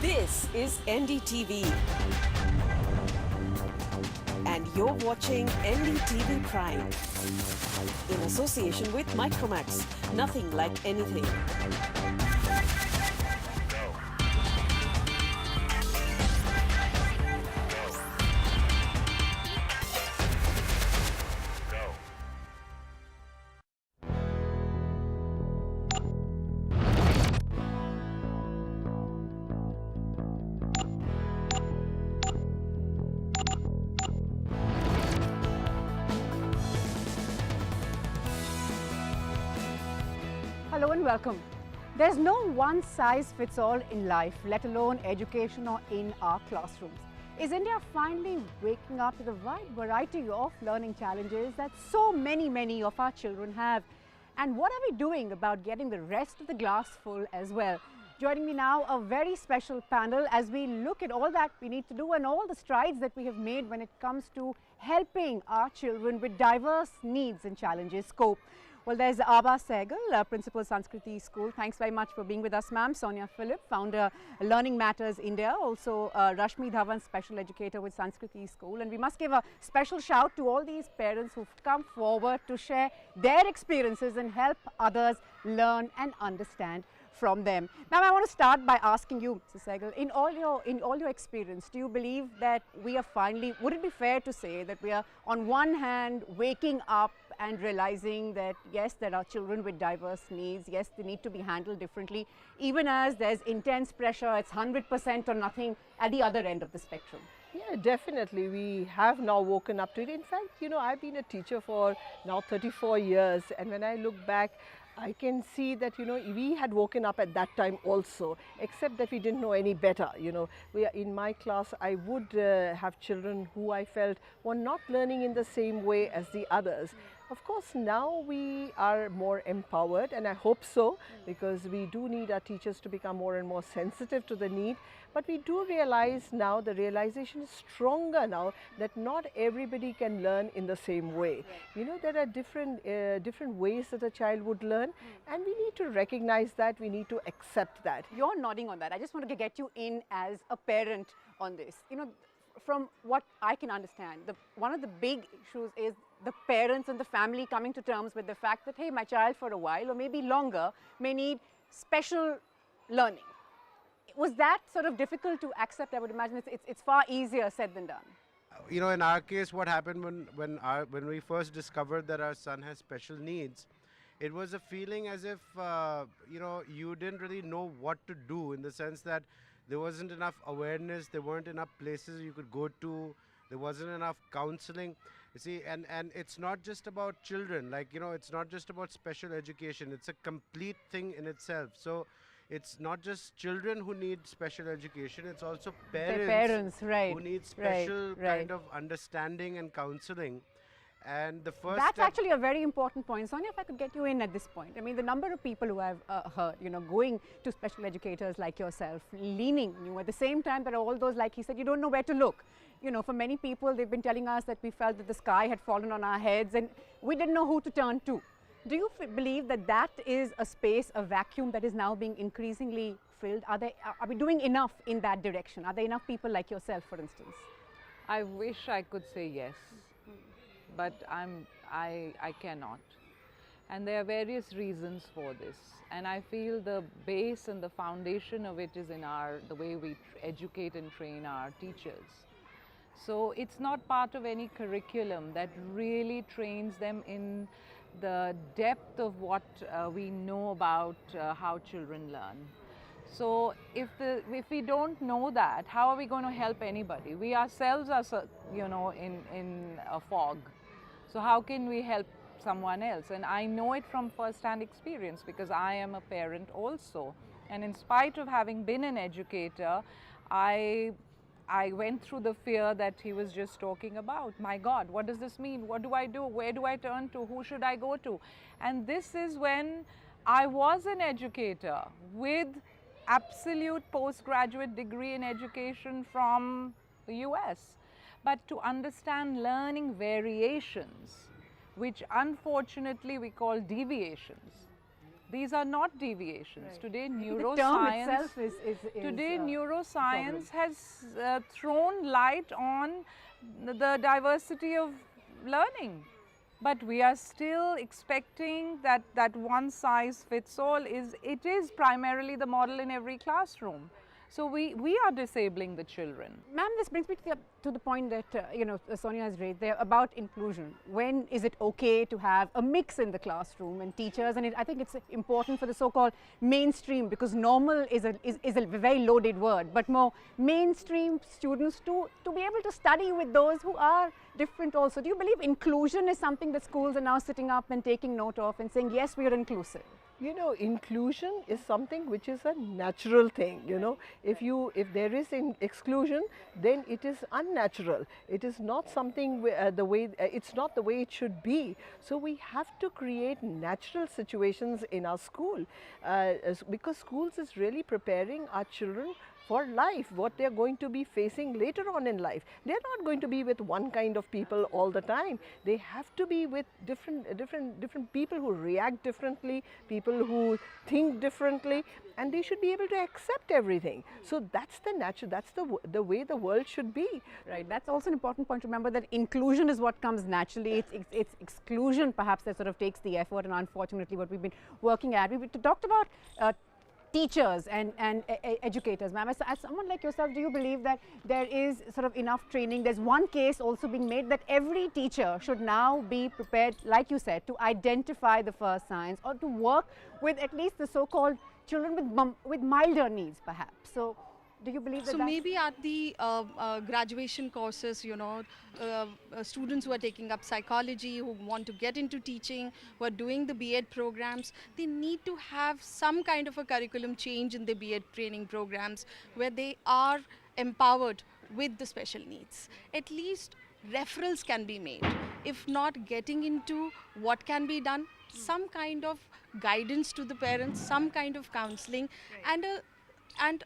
This is NDTV. And you're watching NDTV Prime. In association with Micromax. Nothing like anything. Hello and welcome. There's no one size fits all in life, let alone education or in our classrooms. Is India finally waking up to the wide variety of learning challenges that so many of our children have? And what are we doing about getting the rest of the glass full as well? Joining me now, a very special panel as we look at all that we need to do and all the strides that we have made when it comes to helping our children with diverse needs and challenges cope. Well, there's Abha Sehgal, Principal Sanskriti School. Thanks very much for being with us, ma'am. Sonia Philip, Founder, Learning Matters India. Also, Rashmi Dhawan, Special Educator with Sanskriti School. And we must give a special shout to all these parents who've come forward to share their experiences and help others learn and understand from them. Now, I want to start by asking you, Mrs. Sehgal, in all your experience, do you believe that we are finally, would it be fair to say that we are on one hand waking up and realizing that yes, there are children with diverse needs, yes, they need to be handled differently, even as there's intense pressure, it's 100% or nothing at the other end of the spectrum? Yeah, definitely. We have now woken up to it. In fact, you know, I've been a teacher for now 34 years, and when I look back, I can see that, you know, we had woken up at that time also, except that we didn't know any better. You know, in my class, I would have children who I felt were not learning in the same way as the others. Of course, now we are more empowered, and I hope so, because we do need our teachers to become more and more sensitive to the need. But we do realize now, the realization is stronger now, that not everybody can learn in the same way. You know, there are different ways that a child would learn, and we need to recognize that, we need to accept that. You're nodding on that. I just want to get you in as a parent on this. You know, from what I can understand, one of the big issues is the parents and the family coming to terms with the fact that, hey, my child for a while or maybe longer may need special learning. Was that sort of difficult to accept? I would imagine it's far easier said than done. You know, in our case, what happened when we first discovered that our son has special needs, it was a feeling as if, you know, you didn't really know what to do, in the sense that there wasn't enough awareness, there weren't enough places you could go to, there wasn't enough counseling. You see, and it's not just about children, like, you know, it's not just about special education, it's a complete thing in itself. So it's not just children who need special education, it's also parents right, who need special kind of understanding and counseling. And the first That's actually a very important point. Sonia, if I could get you in at this point. I mean, the number of people who I've heard, you know, going to special educators like yourself, leaning on you. At the same time, there are all those, like he said, you don't know where to look. You know, for many people, they've been telling us that we felt that the sky had fallen on our heads and we didn't know who to turn to. Do you believe that that is a space, a vacuum that is now being increasingly filled? Are we doing enough in that direction? Are there enough people like yourself, for instance? I wish I could say yes, but I cannot. And there are various reasons for this. And I feel the base and the foundation of it is in the way we educate and train our teachers. So it's not part of any curriculum that really trains them in the depth of what we know about how children learn. So if we don't know that, how are we going to help anybody? We ourselves are, you know, in a fog. So how can we help someone else? And I know it from first-hand experience, because I am a parent also. And in spite of having been an educator, I went through the fear that he was just talking about. My God, what does this mean? What do I do? Where do I turn to? Who should I go to? And this is when I was an educator with absolute postgraduate degree in education from the US. But to understand learning variations, which unfortunately we call deviations, These are not deviations. Today, The term neuroscience. itself is Today, problem. neuroscience has thrown light on the diversity of learning. But we are still expecting that one size fits all it is primarily the model in every classroom. So we are disabling the children. Ma'am, this brings me to the point that Sonia has raised there about inclusion. When is it okay to have a mix in the classroom and teachers? And I think it's important for the so-called mainstream, because normal is a very loaded word, but more mainstream students to be able to study with those who are different also. Do you believe inclusion is something that schools are now sitting up and taking note of and saying, yes, we are inclusive? You know, inclusion is something which is a natural thing. You know, if there is exclusion, then it is unnatural. It is not something it's not the way it should be. So we have to create natural situations in our school, because schools is really preparing our children for life, what they are going to be facing later on in life. They are not going to be with one kind of people all the time. They have to be with different people who react differently, people who think differently, and they should be able to accept everything. So that's the natural, that's the way the world should be. Right, that's also an important point to remember, that inclusion is what comes naturally. It's exclusion perhaps that sort of takes the effort, and unfortunately what we've been working at. We talked about teachers and educators. Ma'am, as someone like yourself, do you believe that there is sort of enough training? There's one case also being made that every teacher should now be prepared, like you said, to identify the first signs or to work with at least the so-called children with milder needs perhaps. So do you believe that? So maybe at the graduation courses, students who are taking up psychology, who want to get into teaching, who are doing the B.Ed programs, they need to have some kind of a curriculum change in the B.Ed training programs where they are empowered with the special needs. At least referrals can be made. If not, getting into what can be done, some kind of guidance to the parents, some kind of counseling, and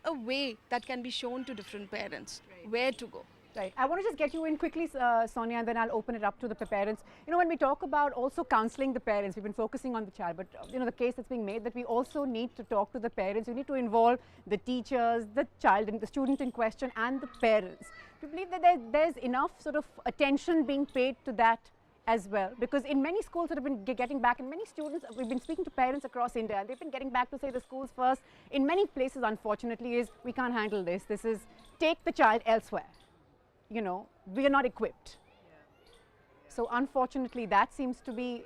a way that can be shown to different parents where to go. Right. I want to just get you in quickly, Sonia, and then I'll open it up to the parents. You know, when we talk about also counseling the parents, we've been focusing on the child, but the case that's being made that we also need to talk to the parents. We need to involve the teachers, the child, and the student in question, and the parents. Do you believe that there's enough sort of attention being paid to that as well? Because in many schools that have been getting back, and many students, we've been speaking to parents across India, and they've been getting back to say the schools first. In many places, unfortunately, is we can't handle this. This is take the child elsewhere. We are not equipped. So unfortunately, that seems to be.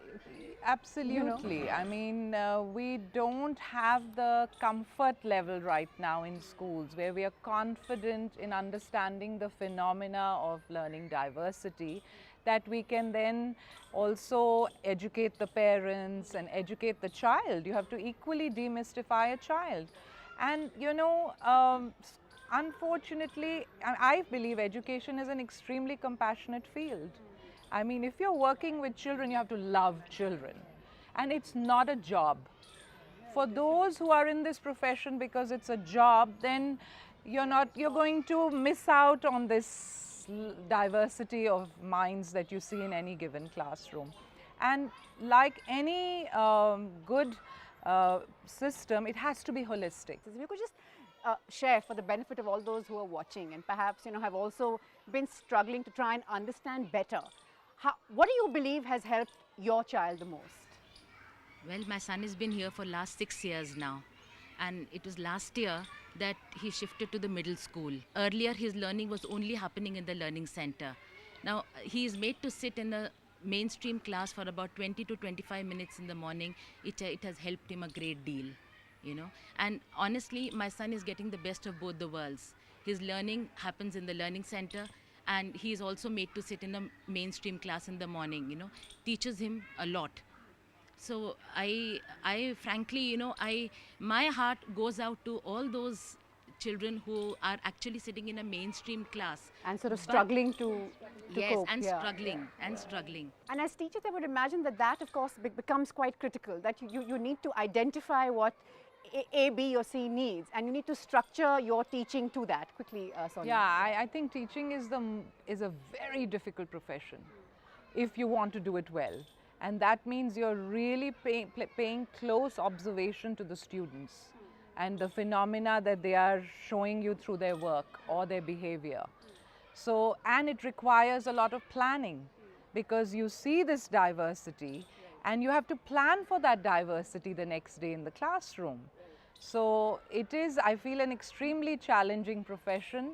Absolutely. I mean, we don't have the comfort level right now in schools where we are confident in understanding the phenomena of learning diversity, that we can then also educate the parents and educate the child. You have to equally demystify a child. And unfortunately, I believe education is an extremely compassionate field. I mean, if you're working with children, you have to love children. And it's not a job. For those who are in this profession because it's a job, then you're going to miss out on this diversity of minds that you see in any given classroom. And like any good system, it has to be holistic. If you could just share for the benefit of all those who are watching and perhaps have also been struggling to try and understand better, what do you believe has helped your child the most? Well, my son has been here for last 6 years now, and it was last year that he shifted to the middle school. Earlier his learning was only happening in the learning center. Now he is made to sit in a mainstream class for about 20 to 25 minutes in the morning. It has helped him a great deal, and honestly my son is getting the best of both the worlds. His learning happens in the learning center, and he is also made to sit in a mainstream class in the morning. Teaches him a lot. So I frankly, my heart goes out to all those children who are actually sitting in a mainstream class and sort of struggling to yes, cope. and Yeah, struggling yeah, and yeah. struggling. And as teachers, I would imagine that of course becomes quite critical, that you need to identify what A, B or C needs, and you need to structure your teaching to that. Quickly, Sonia. Yeah, I think teaching is a very difficult profession if you want to do it well. And that means you're really paying close observation to the students and the phenomena that they are showing you through their work or their behavior. So, and it requires a lot of planning, because you see this diversity and you have to plan for that diversity the next day in the classroom. So it is, I feel, an extremely challenging profession.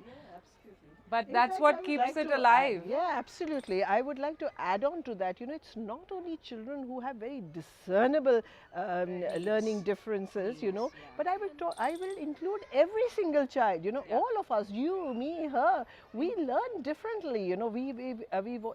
But In that's fact, what I would keeps like it to alive. Yeah, absolutely. I would like to add on to that. You know, it's not only children who have very discernible learning differences, you know, but I will include every single child, you know, all of us, you, me, her, we learn differently, you know,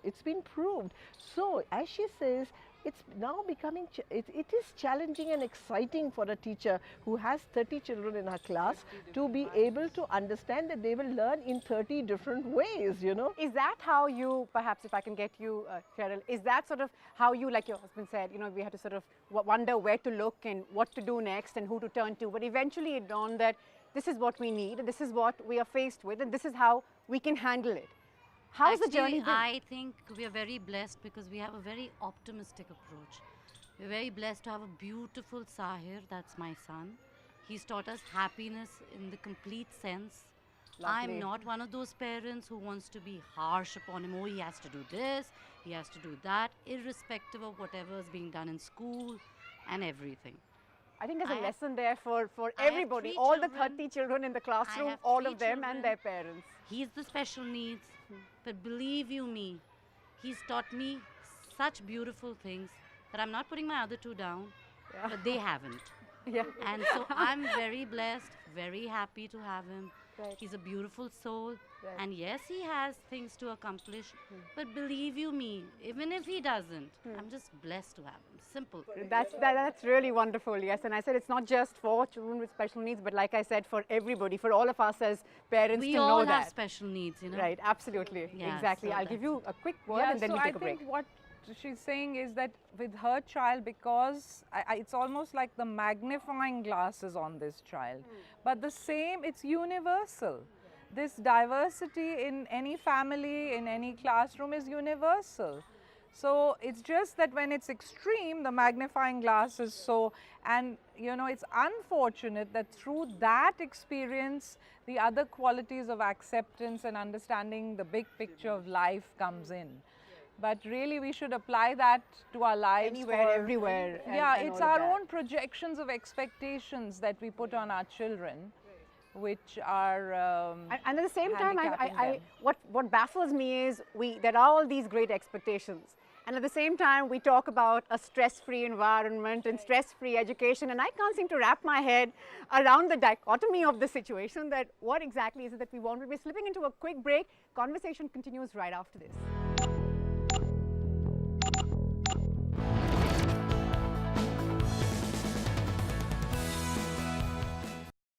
it's been proved. So, as she says, it's now becoming, it is challenging and exciting for a teacher who has 30 children in her class to be able to understand that they will learn in 30 different ways, you know. Is that how you, perhaps if I can get you, Cheryl, is that sort of how you, like your husband said, you know, we had to sort of wonder where to look and what to do next and who to turn to, but eventually it dawned that this is what we need, and this is what we are faced with, and this is how we can handle it. How's the journey been? I think we are very blessed because we have a very optimistic approach. We're very blessed to have a beautiful Sahir, that's my son. He's taught us happiness in the complete sense. Lovely. I'm not one of those parents who wants to be harsh upon him. Oh, he has to do this, he has to do that, irrespective of whatever is being done in school and everything. I think there's a I have- lesson there for I have everybody, 3 all the children. 30 children in the classroom, have all 3 of them and children. their parents. He's the special needs, but believe you me, he's taught me such beautiful things that I'm not putting my other 2 down, Yeah. but they haven't. Yeah. And so I'm very blessed, very happy to have him. Right. He's a beautiful soul. Right. And yes, he has things to accomplish, but believe you me, even if he doesn't, I'm just blessed to have him. Simple. That's really wonderful, yes. And I said it's not just for children with special needs, but like I said, for everybody, for all of us as parents We to all know have that. special needs, you know. Right, absolutely, Yeah, exactly. so I'll give that's you a quick word Yeah, and then so we'll take a I break. think what she's saying is that with her child, because it's almost like the magnifying glass is on this child, but the same, it's universal. This diversity in any family, in any classroom is universal. So it's just that when it's extreme, the magnifying glass is so, and you know, it's unfortunate that through that experience, the other qualities of acceptance and understanding the big picture of life comes in. But really, we should apply that to our lives. Anywhere, everywhere. Yeah, and it's all of our that. own projections of expectations that we put on our children, which are And at the same time, handicapping them. what baffles me is there are all these great expectations. And at the same time, we talk about a stress-free environment and stress-free education. And I can't seem to wrap my head around the dichotomy of the situation, that what exactly is it that we want. We'll be slipping into a quick break. Conversation continues right after this.